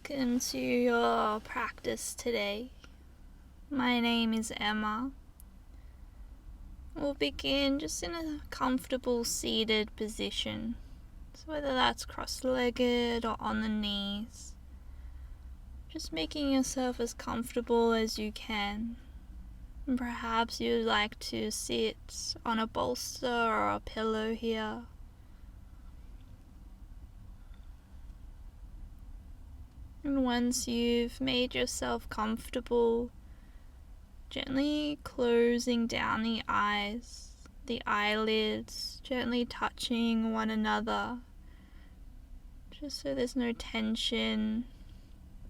Welcome to your practice today. My name is Emma. We'll begin just in a comfortable seated position, so whether that's cross-legged or on the knees. Just making yourself as comfortable as you can. And perhaps you'd like to sit on a bolster or a pillow here. And once you've made yourself comfortable, gently closing down the eyes, the eyelids, gently touching one another, just so there's no tension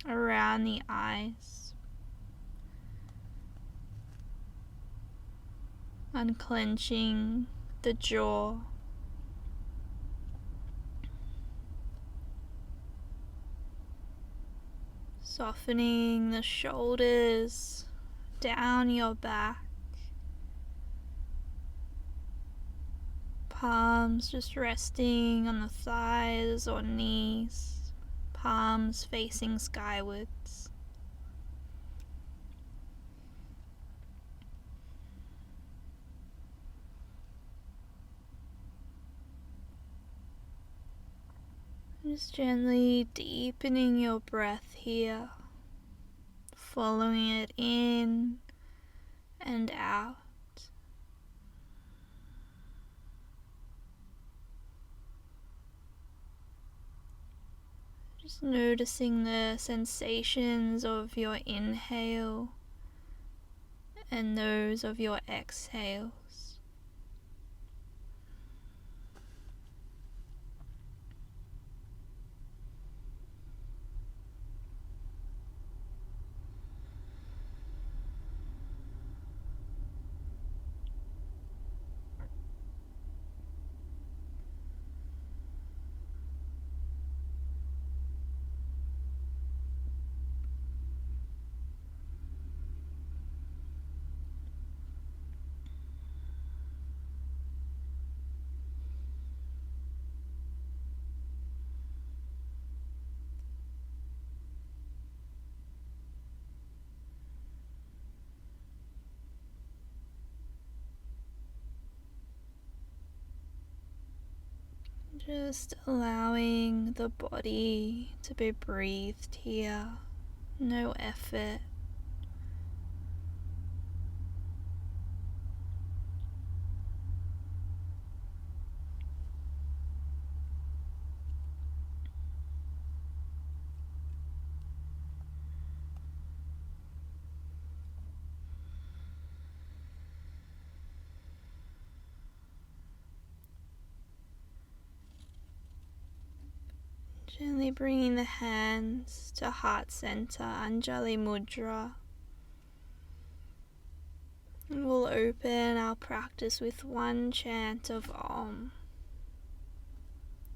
around the eyes. Unclenching the jaw. Softening the shoulders down your back. Palms just resting on the thighs or knees. Palms facing skywards. Just gently deepening your breath here, following it in and out. Just noticing the sensations of your inhale and those of your exhales. Just allowing the body to be breathed here, no effort. Gently bringing the hands to heart center, Anjali Mudra. And we'll open our practice with one chant of Om.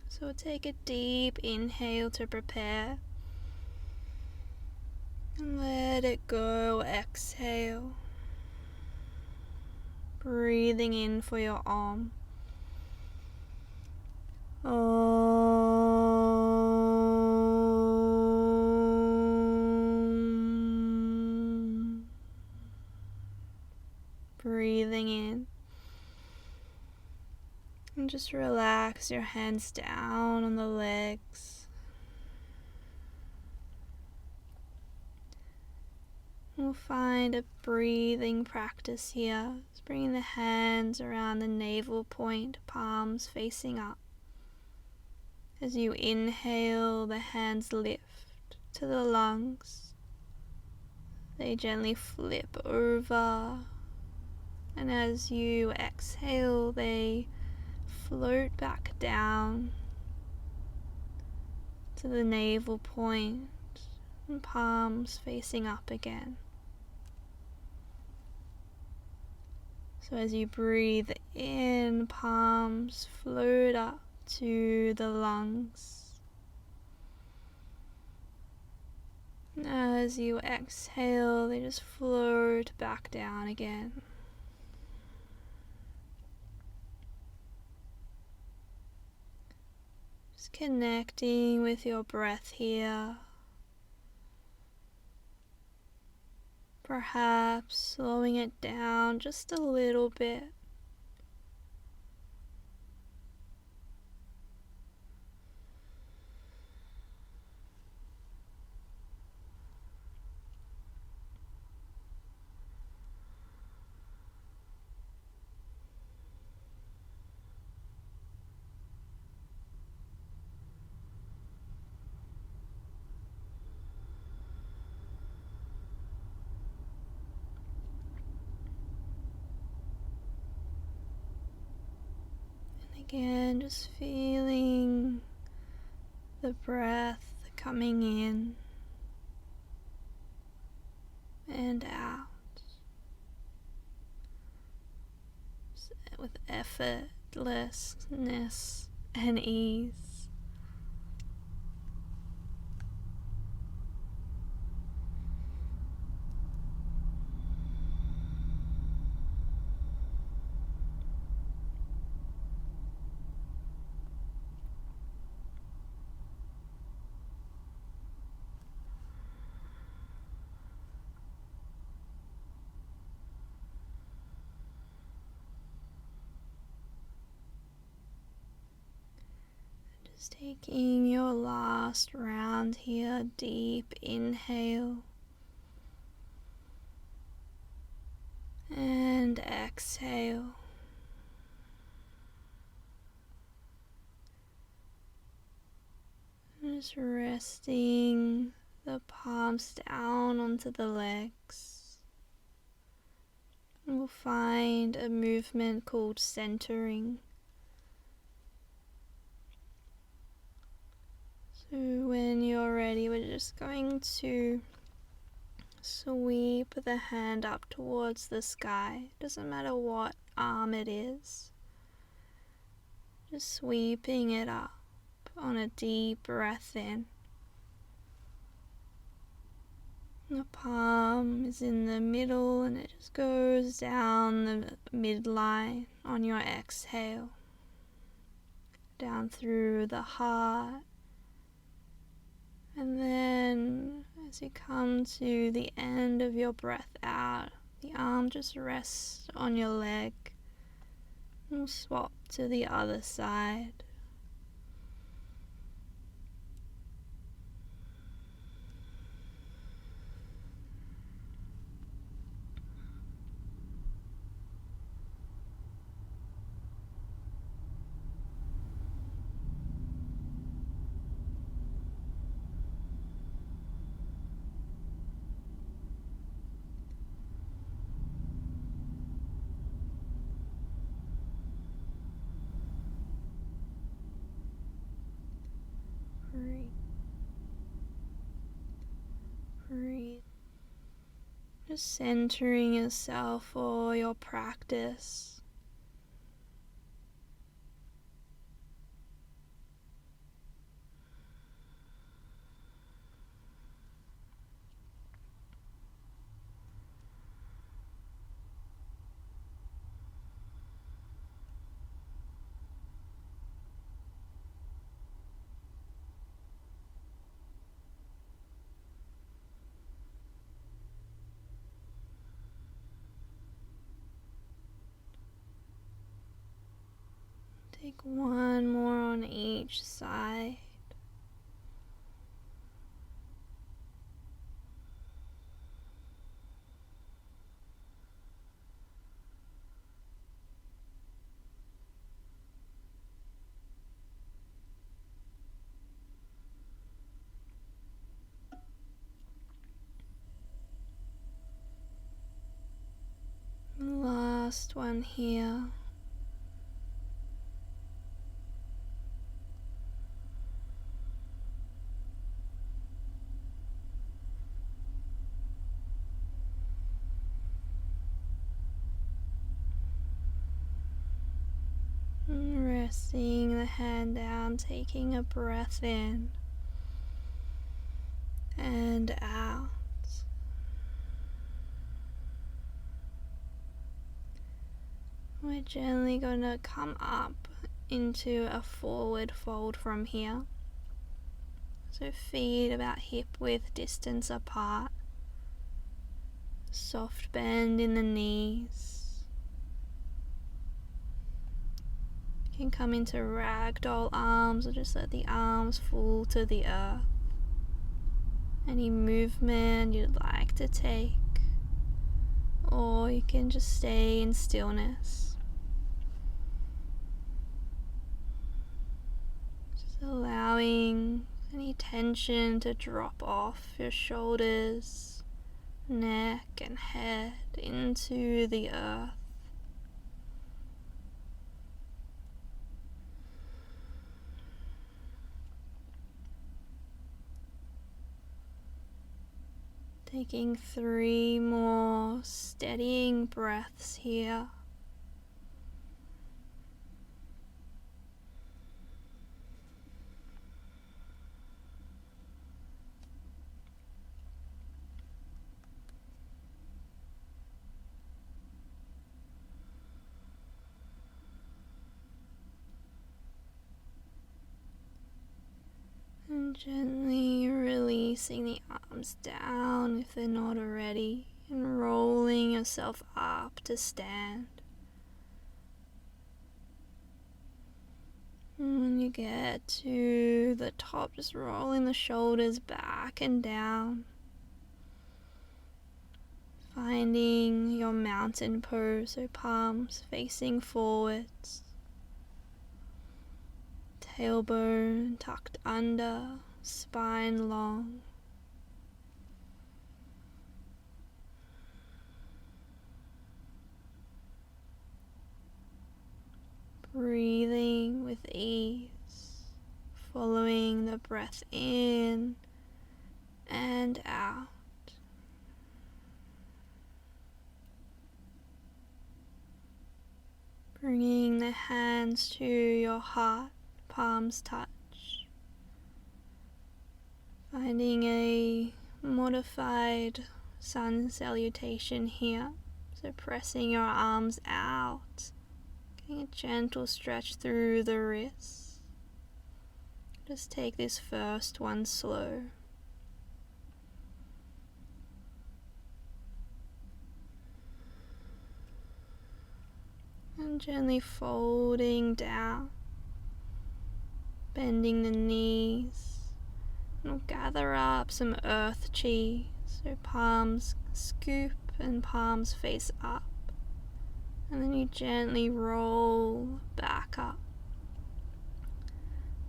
So take a deep inhale to prepare. And let it go, exhale. Breathing in for your Om. Om. Breathing in. And just relax your hands down on the legs. We'll find a breathing practice here. Just bringing the hands around the navel point, palms facing up. As you inhale, the hands lift to the lungs. They gently flip over. And as you exhale, they float back down to the navel point and palms facing up again. So as you breathe in, palms float up to the lungs. And as you exhale, they just float back down again. Just connecting with your breath here. perhaps slowing it down just a little bit. Again, just feeling the breath coming in and out with effortlessness and ease. Just taking your last round here, deep inhale and exhale. Just resting the palms down onto the legs. And we'll find a movement called centering. So when you're ready, we're just going to sweep the hand up towards the sky. Doesn't matter what arm it is. Just sweeping it up on a deep breath in. The palm is in the middle and it just goes down the midline on your exhale. Down through the heart. And then as you come to the end of your breath out, the arm just rests on your leg. We'll swap to the other side. Breathe. Just centering yourself for your practice. Take one more on each side. Last one here. Resting the hand down, taking a breath in and out. We're gently going to come up into a forward fold from here. So feet about hip width distance apart. Soft bend in the knees. You can come into ragdoll arms or just let the arms fall to the earth. Any movement you'd like to take, or you can just stay in stillness. Just allowing any tension to drop off your shoulders, neck and head into the earth. Taking 3 more steadying breaths here. And gently releasing the arms down if they're not already, and rolling yourself up to stand. And when you get to the top, just rolling the shoulders back and down. Finding your mountain pose, so palms facing forwards. Tailbone tucked under, spine long. Breathing with ease, following the breath in and out. Bringing the hands to your heart, palms touch. Finding a modified sun salutation here. So pressing your arms out. Getting a gentle stretch through the wrists. Just take this first one slow. And gently folding down, bending the knees, and we'll gather up some earth chi, so palms scoop and palms face up, and then you gently roll back up.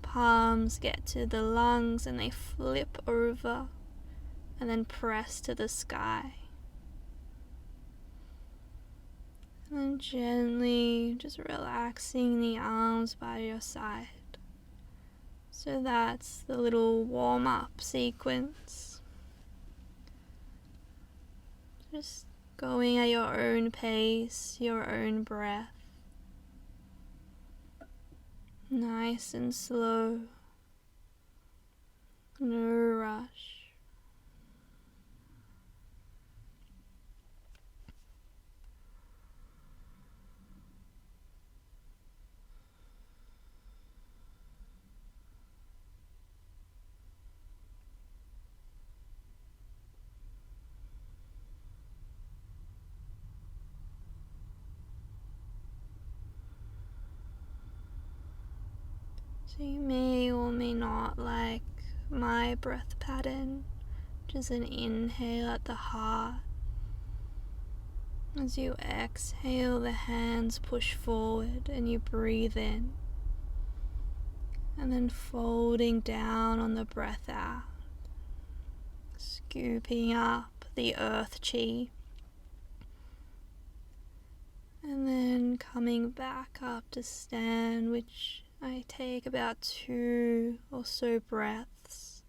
Palms get to the lungs and they flip over, and then press to the sky. And then gently just relaxing the arms by your side. So that's the little warm-up sequence. Just going at your own pace, your own breath. Nice and slow. No rush. So you may or may not like my breath pattern, which is an inhale at the heart. As you exhale, the hands push forward and you breathe in. And then folding down on the breath out, scooping up the earth chi. And then coming back up to stand, which I take about 2 or so breaths.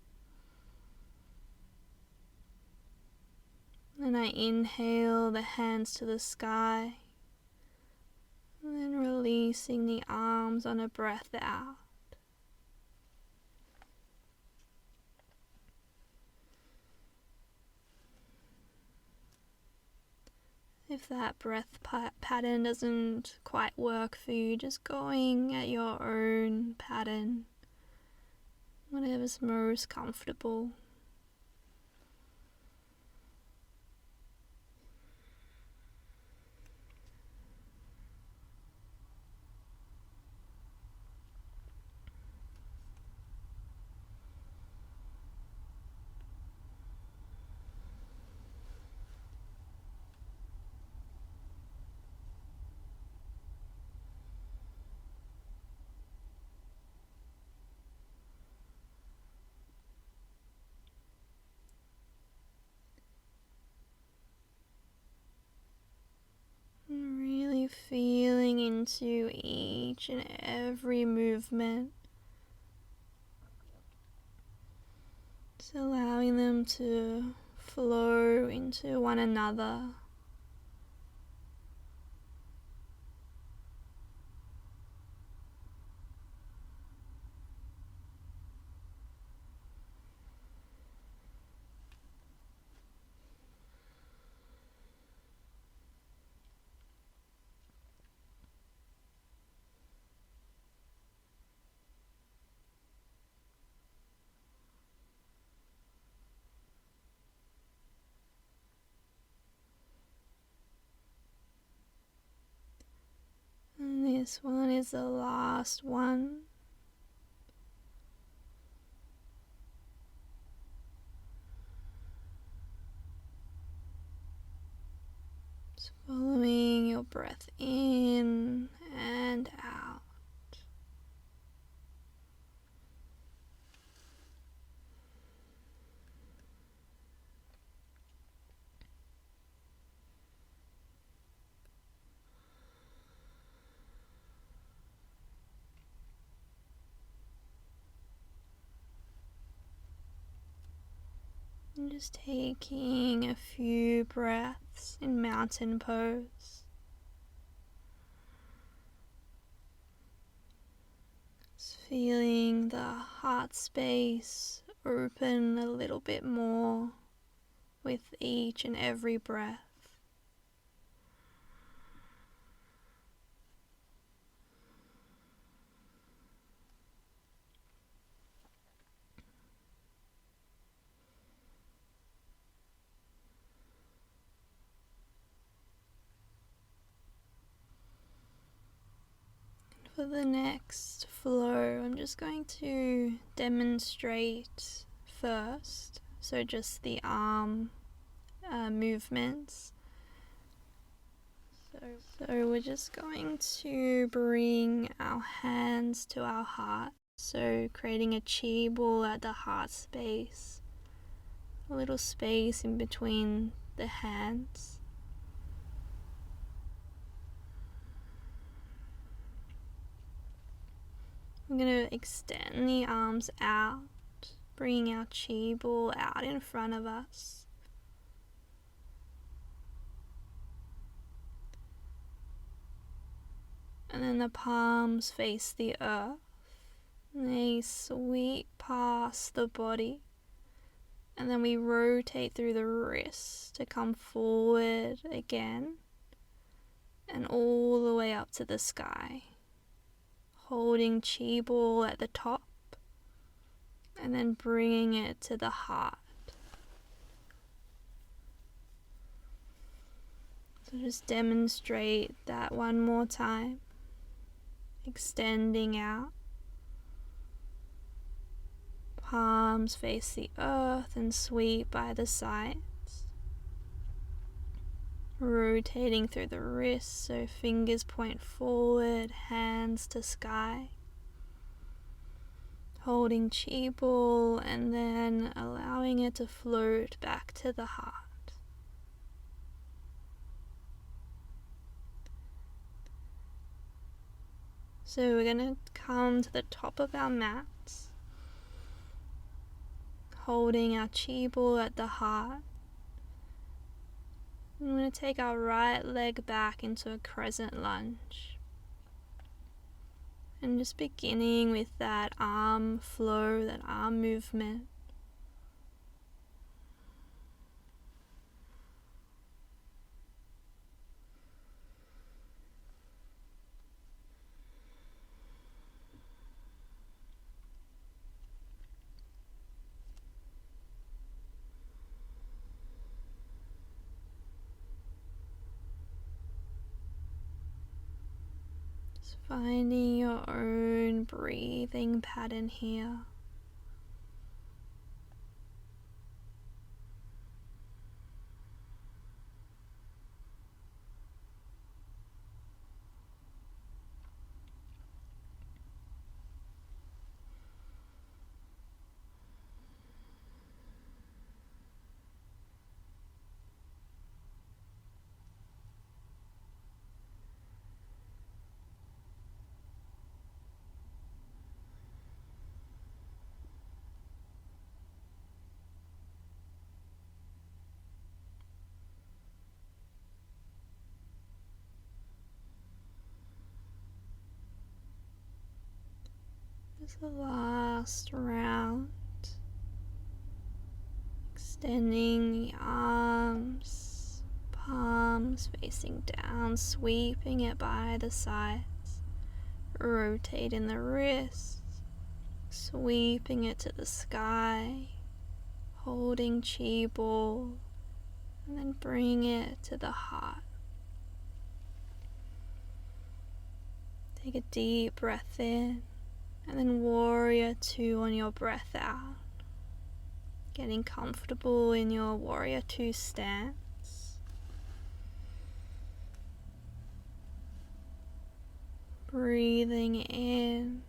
Then I inhale the hands to the sky, and then releasing the arms on a breath out. If that breath pattern doesn't quite work for you, just going at your own pattern, whatever's most comfortable. into each and every movement. Just allowing them to flow into one another. And this one is the last one. Just following your breath in and out. And just taking a few breaths in mountain pose. Just feeling the heart space open a little bit more with each and every breath. For the next flow, I'm just going to demonstrate first, so just the arm movements. So we're just going to bring our hands to our heart, so creating a chi ball at the heart space, a little space in between the hands. I'm going to extend the arms out, bringing our chi ball out in front of us. And then the palms face the earth. And they sweep past the body. And then we rotate through the wrists to come forward again. And all the way up to the sky. Holding chi ball at the top and then bringing it to the heart. So just demonstrate that one more time. Extending out. Palms face the earth and sweep by the sides. Rotating through the wrists so fingers point forward, hands to sky. Holding chi ball and then allowing it to float back to the heart. So we're going to come to the top of our mats, holding our chi ball at the heart. I'm going to take our right leg back into a crescent lunge. And just beginning with that arm flow, that arm movement. Finding your own breathing pattern here. Just the last round. Extending the arms, palms facing down, sweeping it by the sides. Rotating the wrists, sweeping it to the sky. Holding chi ball, and then bring it to the heart. Take a deep breath in, and then warrior 2 on your breath out. Getting comfortable in your warrior 2 stance. Breathing in,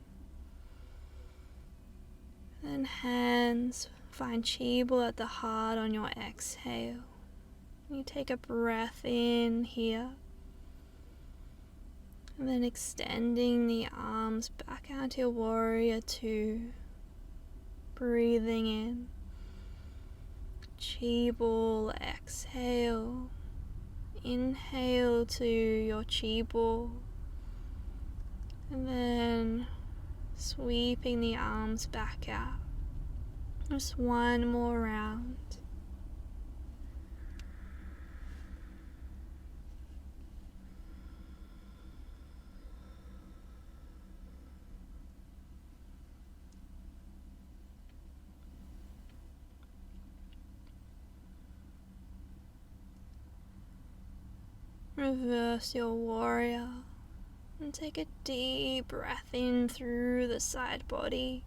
and hands find chi ball at the heart on your exhale. You take a breath in here, and then extending the arms back out to your warrior 2. Breathing in, chi ball, exhale. Inhale to your chi ball, and then sweeping the arms back out. Just one more round. Reverse your warrior and take a deep breath in through the side body.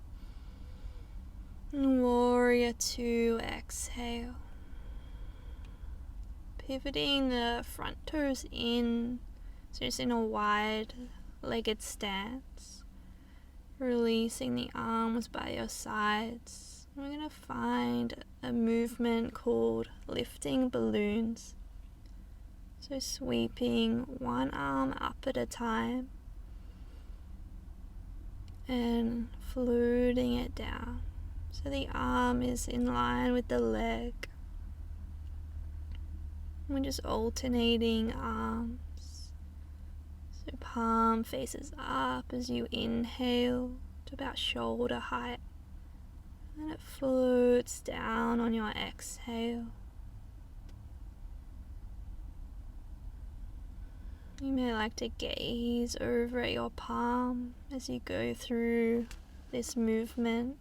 And warrior 2, exhale. Pivoting the front toes in, so just in a wide legged stance. Releasing the arms by your sides. We're going to find a movement called lifting balloons. So sweeping one arm up at a time and floating it down. So the arm is in line with the leg. We're just alternating arms. So palm faces up as you inhale to about shoulder height. And it floats down on your exhale. You may like to gaze over at your palm as you go through this movement.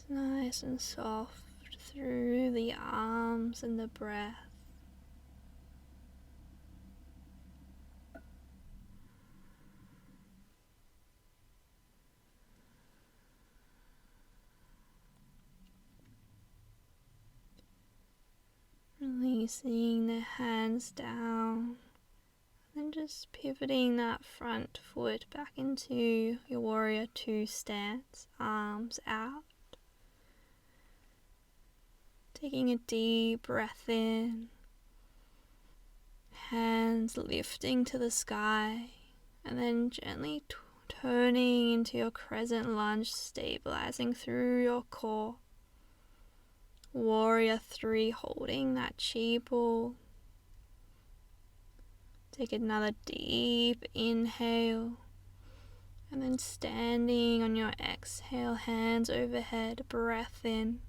Nice and soft through the arms and the breath. Releasing the hands down and just pivoting that front foot back into your warrior 2 stance, arms out. Taking a deep breath in, hands lifting to the sky, and then gently turning into your crescent lunge, stabilizing through your core. Warrior 3, holding that chi ball. Take another deep inhale, and then standing on your exhale, hands overhead, breath in.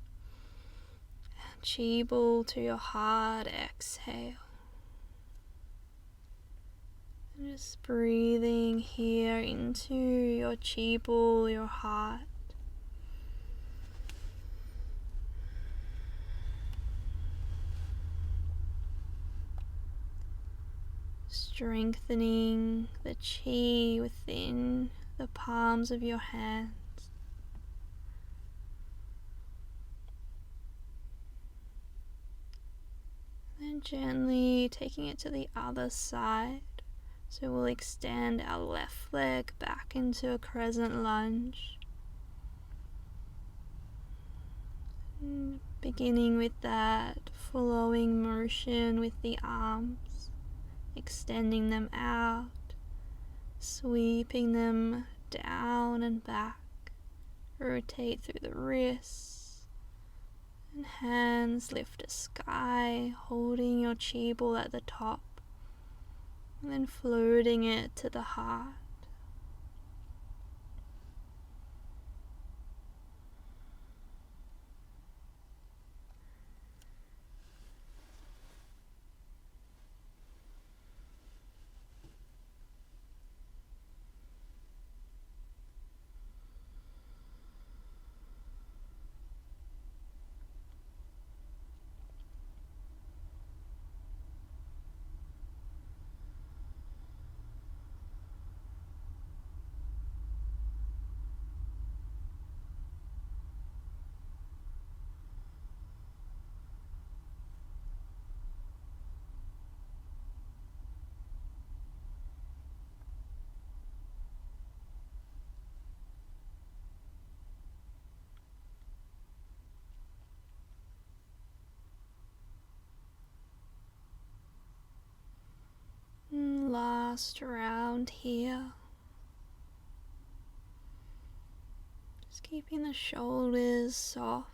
Chi ball to your heart, exhale. And just breathing here into your chi ball, your heart. Strengthening the chi within the palms of your hands. Then gently taking it to the other side, So we'll extend our left leg back into a crescent lunge. And beginning with that flowing motion with the arms, extending them out, sweeping them down and back. Rotate through the wrists, and hands lift to sky, holding your chi ball at the top, and then floating it to the heart. And last round here. Just keeping the shoulders soft.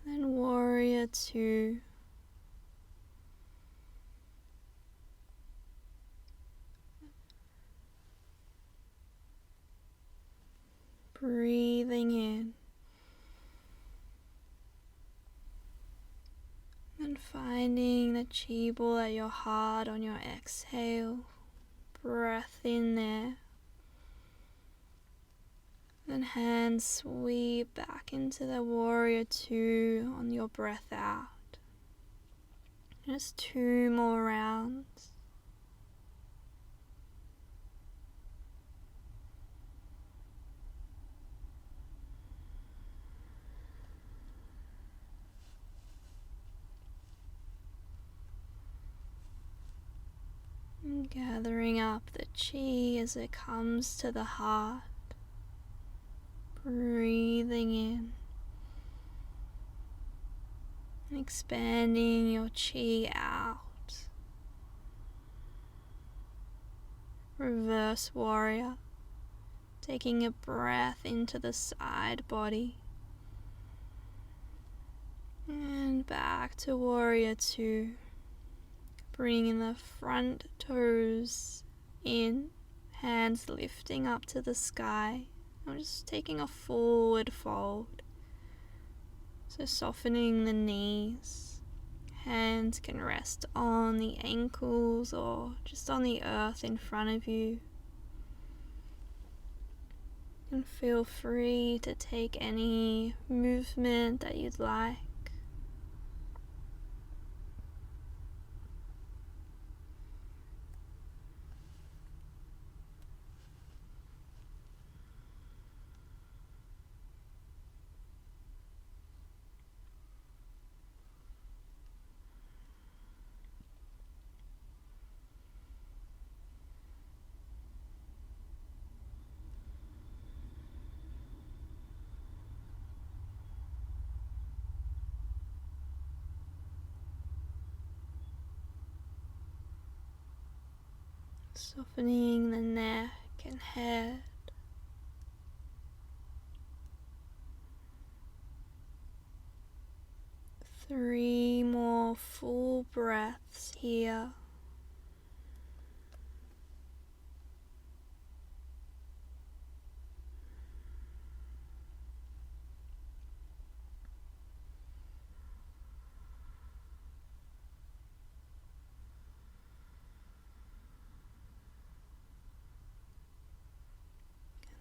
Then warrior two. Breathing in. And finding the chi ball at your heart on your exhale. Breath in there. Then hands sweep back into the warrior two on your breath out. Just 2 more rounds. And gathering up the chi as it comes to the heart. Breathing in. And expanding your chi out. Reverse warrior. Taking a breath into the side body. And back to warrior two. Bringing the front toes in, hands lifting up to the sky. I'm just taking a forward fold. So softening the knees. Hands can rest on the ankles or just on the earth in front of you. And feel free to take any movement that you'd like. Softening the neck and head. Three more full breaths here.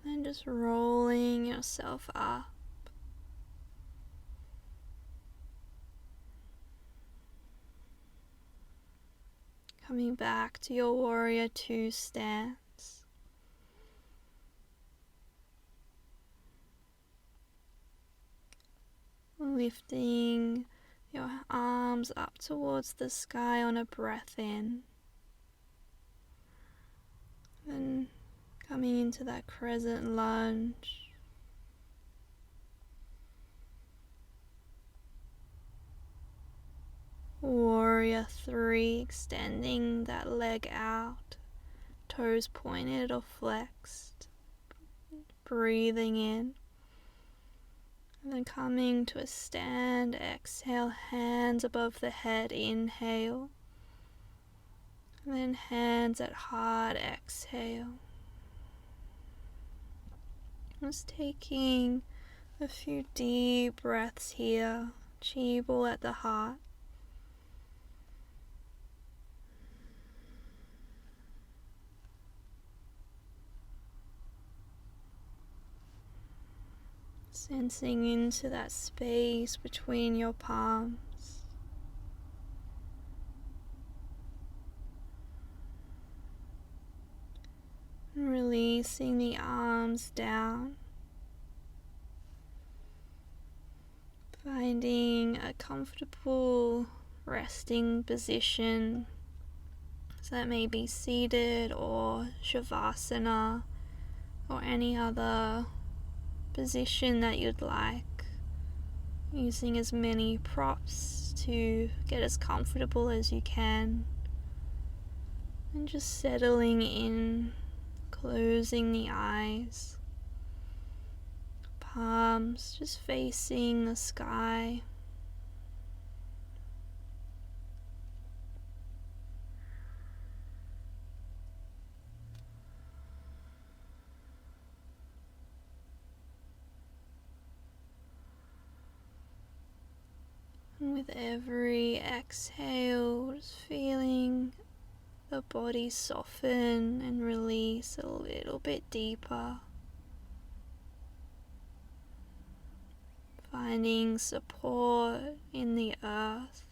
And just rolling yourself up. Coming back to your warrior two stance. Lifting your arms up towards the sky on a breath in. Then coming into that Crescent Lunge. Warrior 3, extending that leg out, toes pointed or flexed. Breathing in. And then coming to a stand, exhale, hands above the head, inhale. And then hands at heart, exhale. Just taking a few deep breaths here, chi ball at the heart. Sensing into that space between your palms. And releasing the arms down. Finding a comfortable resting position. So that may be seated or shavasana or any other position that you'd like, using as many props to get as comfortable as you can, and just settling in, closing the eyes, palms just facing the sky. And with every exhale, just feeling the body soften and release a little bit deeper. Finding support in the earth.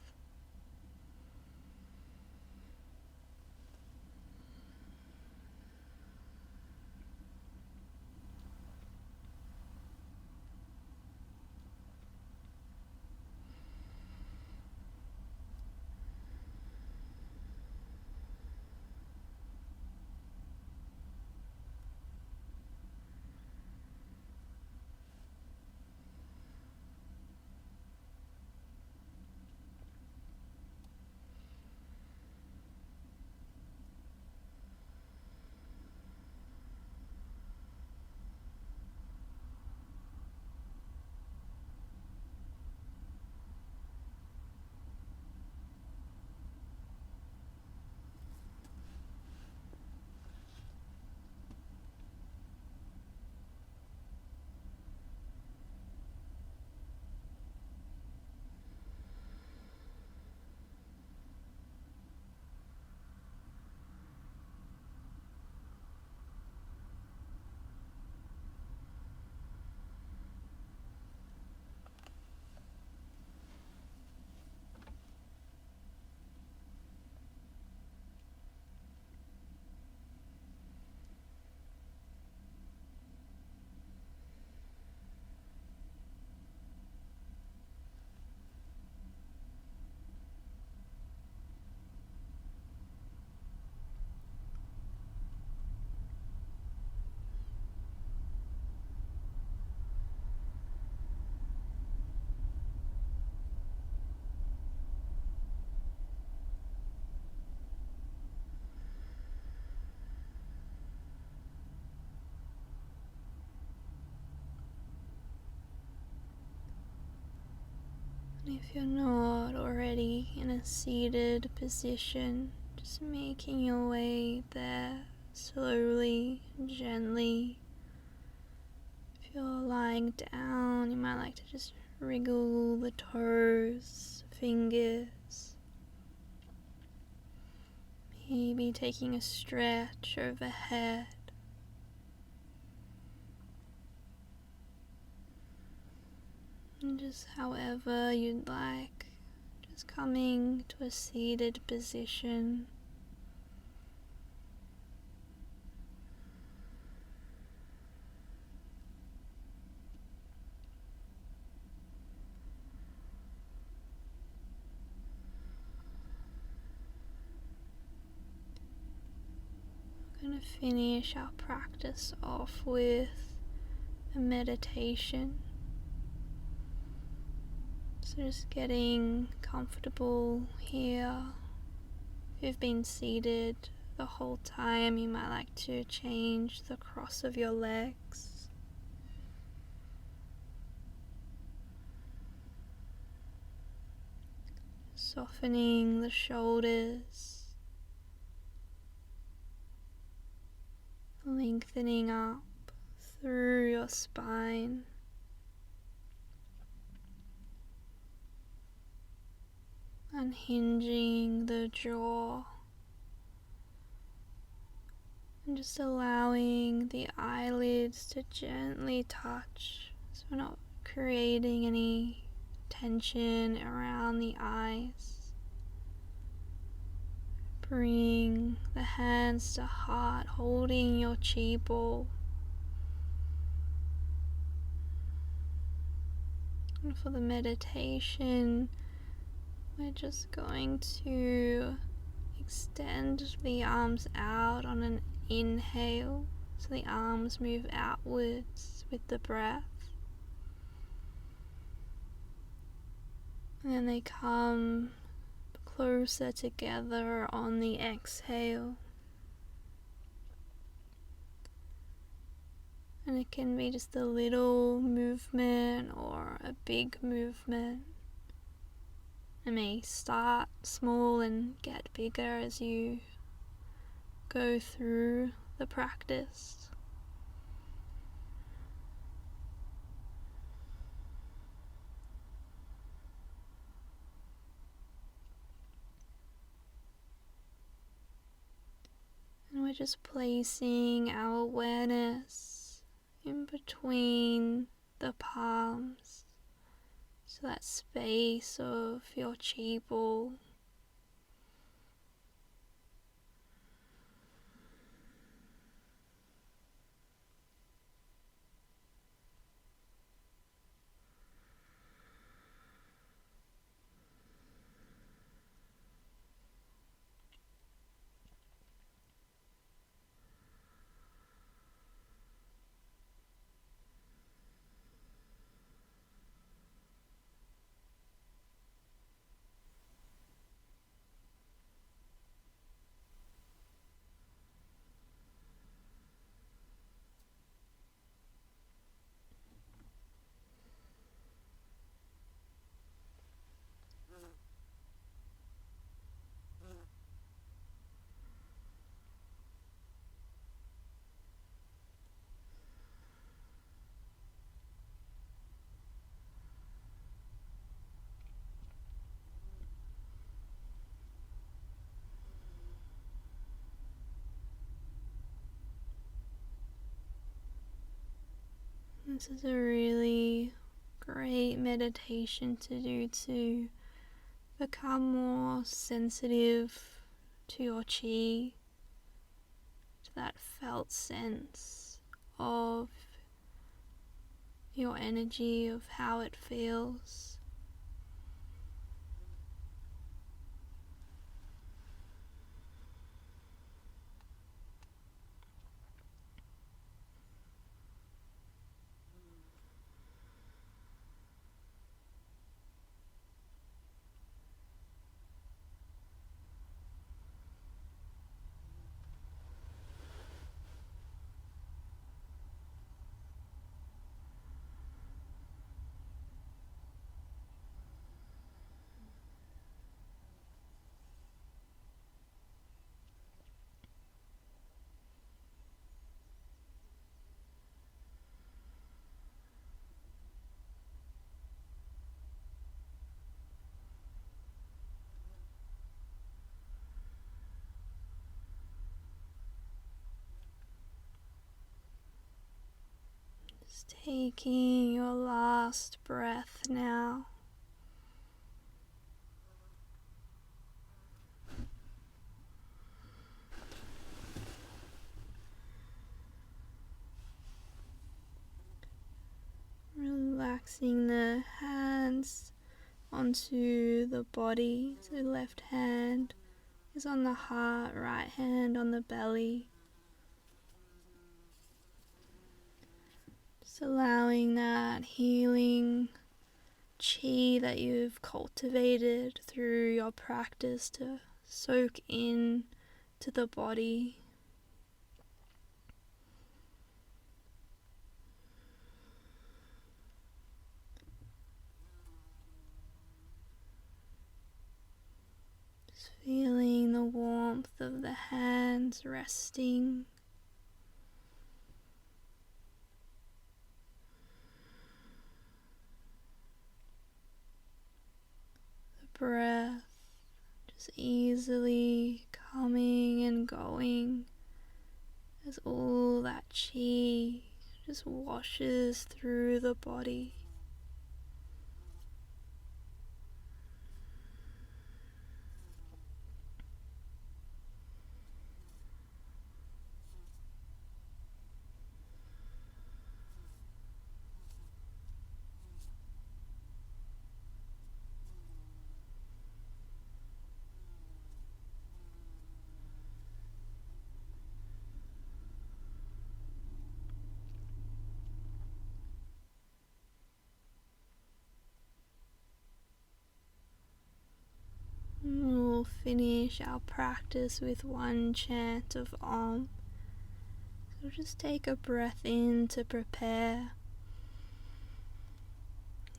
If you're not already in a seated position, just making your way there slowly and gently. If you're lying down, you might like to just wriggle the toes, fingers. Maybe taking a stretch overhead. And just however you'd like, just coming to a seated position. going to finish our practice off with a meditation. So just getting comfortable here. If you've been seated the whole time, you might like to change the cross of your legs. Softening the shoulders, lengthening up through your spine. Unhinging the jaw and just allowing the eyelids to gently touch, so we're not creating any tension around the eyes. Bring the hands to heart, holding your chi ball. And for the meditation, we're just going to extend the arms out on an inhale, so the arms move outwards with the breath. And then they come closer together on the exhale. And it can be just a little movement or a big movement. It may start small and get bigger as you go through the practice. And we're just placing our awareness in between the palms. So that space of your chi ball. This is a really great meditation to do to become more sensitive to your chi, to that felt sense of your energy, of how it feels. Just taking your last breath now. Relaxing the hands onto the body. So left hand is on the heart, right hand on the belly. Just allowing that healing chi that you've cultivated through your practice to soak in to the body. Just feeling the warmth of the hands resting. The breath just easily coming and going as all that chi just washes through the body. We'll finish our practice with one chant of Om. So just take a breath in to prepare,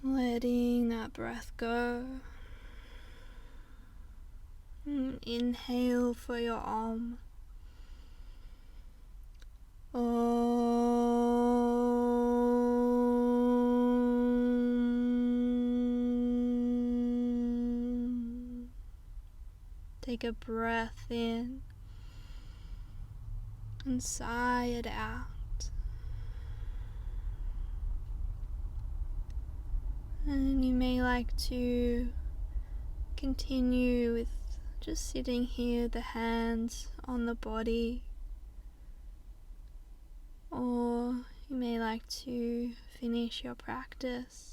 letting that breath go. And inhale for your Om. Om. Take a breath in and sigh it out. And you may like to continue with just sitting here, the hands on the body, or you may like to finish your practice.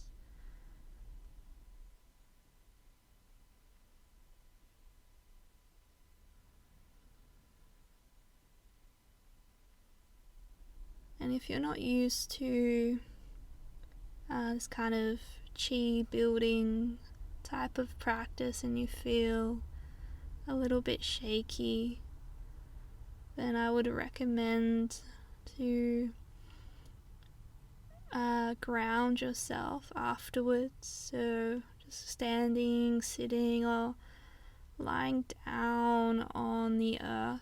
And if you're not used to this kind of chi building type of practice and you feel a little bit shaky, then I would recommend to ground yourself afterwards. So just standing, sitting, or lying down on the earth.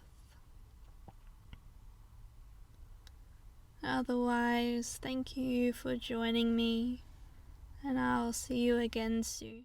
Otherwise, thank you for joining me, and I'll see you again soon.